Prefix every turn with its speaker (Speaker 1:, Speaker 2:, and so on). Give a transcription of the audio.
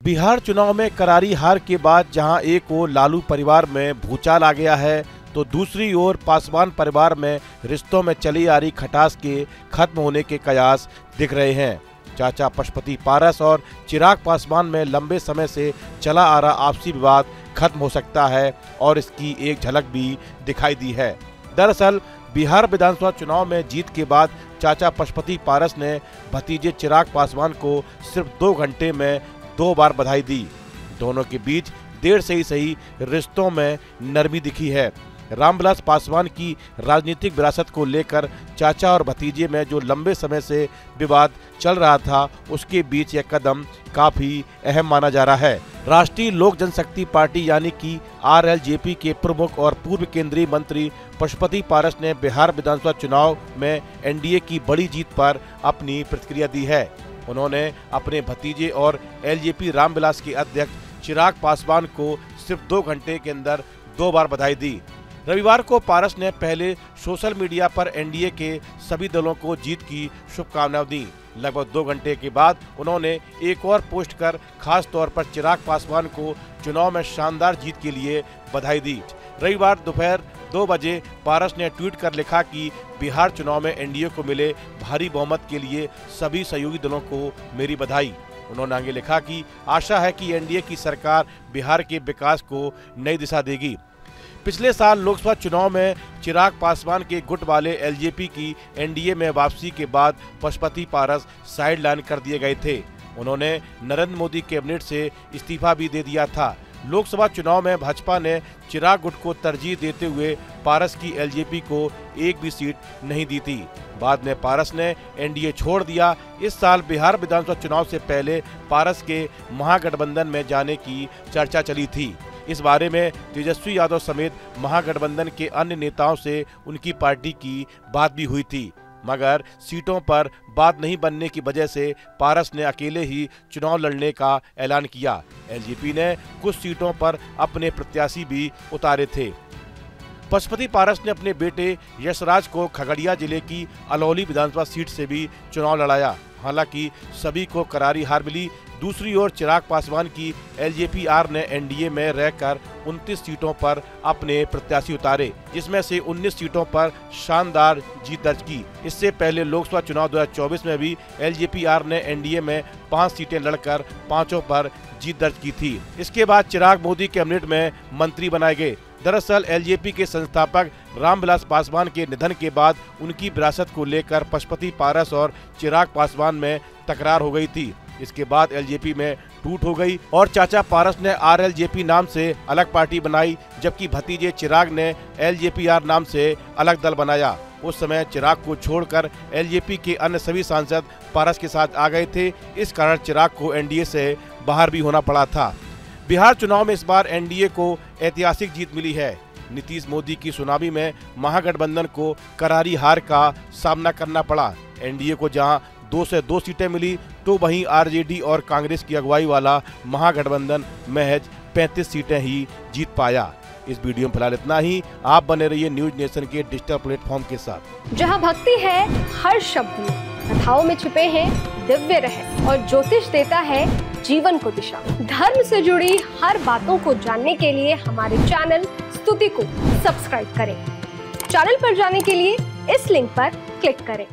Speaker 1: बिहार चुनाव में करारी हार के बाद जहां एक ओर लालू परिवार में भूचाल आ गया है, तो दूसरी ओर पासवान परिवार में रिश्तों में चली आ रही खटास के खत्म होने के कयास दिख रहे हैं। चाचा पशुपति पारस और चिराग पासवान में लंबे समय से चला आ रहा आपसी विवाद खत्म हो सकता है और इसकी एक झलक भी दिखाई दी है। दरअसल बिहार विधानसभा चुनाव में जीत के बाद चाचा पशुपति पारस ने भतीजे चिराग पासवान को सिर्फ 2 घंटे में 2 बार बधाई दी। दोनों के बीच देर से ही सही रिश्तों में नरमी दिखी है। रामविलास पासवान की राजनीतिक विरासत को लेकर चाचा और भतीजे में जो लंबे समय से विवाद चल रहा था, उसके बीच यह कदम काफी अहम माना जा रहा है। राष्ट्रीय लोक जनशक्ति पार्टी यानी कि RLJP के प्रमुख और पूर्व केंद्रीय मंत्री पशुपति पारस ने बिहार विधानसभा चुनाव में NDA की बड़ी जीत पर अपनी प्रतिक्रिया दी है। उन्होंने अपने भतीजे और LJP रामविलास के अध्यक्ष चिराग पासवान को सिर्फ 2 घंटे के अंदर 2 बार बधाई दी। रविवार को पारस ने पहले सोशल मीडिया पर NDA के सभी दलों को जीत की शुभकामनाएं दी। लगभग 2 घंटे के बाद उन्होंने एक और पोस्ट कर खास तौर पर चिराग पासवान को चुनाव में शानदार जीत के लिए बधाई दी। रविवार दोपहर 2 बजे पारस ने ट्वीट कर लिखा कि बिहार चुनाव में NDA को मिले भारी बहुमत के लिए सभी सहयोगी दलों को मेरी बधाई। उन्होंने आगे लिखा कि आशा है कि NDA की सरकार बिहार के विकास को नई दिशा देगी। पिछले साल लोकसभा चुनाव में चिराग पासवान के गुट वाले LJP की NDA में वापसी के बाद पशुपति पारस साइडलाइन कर दिए गए थे। उन्होंने नरेंद्र मोदी कैबिनेट से इस्तीफा भी दे दिया था। लोकसभा चुनाव में भाजपा ने चिराग गुट को तरजीह देते हुए पारस की LJP को एक भी सीट नहीं दी थी। बाद में पारस ने NDA छोड़ दिया। इस साल बिहार विधानसभा चुनाव से पहले पारस के महागठबंधन में जाने की चर्चा चली थी। इस बारे में तेजस्वी यादव समेत महागठबंधन के अन्य नेताओं से उनकी पार्टी की बात भी हुई थी, मगर सीटों पर बात नहीं बनने की वजह से पारस ने अकेले ही चुनाव लड़ने का ऐलान किया। LJP ने कुछ सीटों पर अपने प्रत्याशी भी उतारे थे। पशुपति पारस ने अपने बेटे यशराज को खगड़िया जिले की अलौली विधानसभा सीट से भी चुनाव लड़ाया। हालांकि सभी को करारी हार मिली। दूसरी ओर चिराग पासवान की LJP-R ने NDA में रहकर 29 सीटों पर अपने प्रत्याशी उतारे, जिसमें से 19 सीटों पर शानदार जीत दर्ज की। इससे पहले लोकसभा चुनाव 2024 में भी LJP-R ने NDA में 5 सीटें लड़कर 5 पर जीत दर्ज की थी। इसके बाद चिराग मोदी कैबिनेट में मंत्री बनाए गए। दरअसल LJP के संस्थापक रामविलास पासवान के निधन के बाद उनकी विरासत को लेकर पशुपति पारस और चिराग पासवान में तकरार हो गई थी। इसके बाद LJP में टूट हो गई और चाचा पारस ने RLJP नाम से अलग पार्टी बनाई, जबकि भतीजे चिराग ने LJP-R नाम से अलग दल बनाया। उस समय चिराग को छोड़कर LJP के अन्य सभी सांसद पारस के साथ आ गए थे। इस कारण चिराग को NDA से बाहर भी होना पड़ा था। बिहार चुनाव में इस बार NDA को ऐतिहासिक जीत मिली है। नीतीश मोदी की सुनामी में महागठबंधन को करारी हार का सामना करना पड़ा। NDA को जहां 2 से 2 सीटें मिली, तो वहीं RJD और कांग्रेस की अगुवाई वाला महागठबंधन महज 35 सीटें ही जीत पाया। इस वीडियो में फिलहाल इतना ही। आप बने रहिए न्यूज नेशन के डिजिटल प्लेटफॉर्म के साथ,
Speaker 2: जहां भक्ति है हर शब्द में, कथाओं में छुपे हैं दिव्य रहस्य और ज्योतिष देता है जीवन को दिशा। धर्म से जुड़ी हर बातों को जानने के लिए हमारे चैनल स्तुति को सब्सक्राइब करें। चैनल पर जाने के लिए इस लिंक पर क्लिक करें।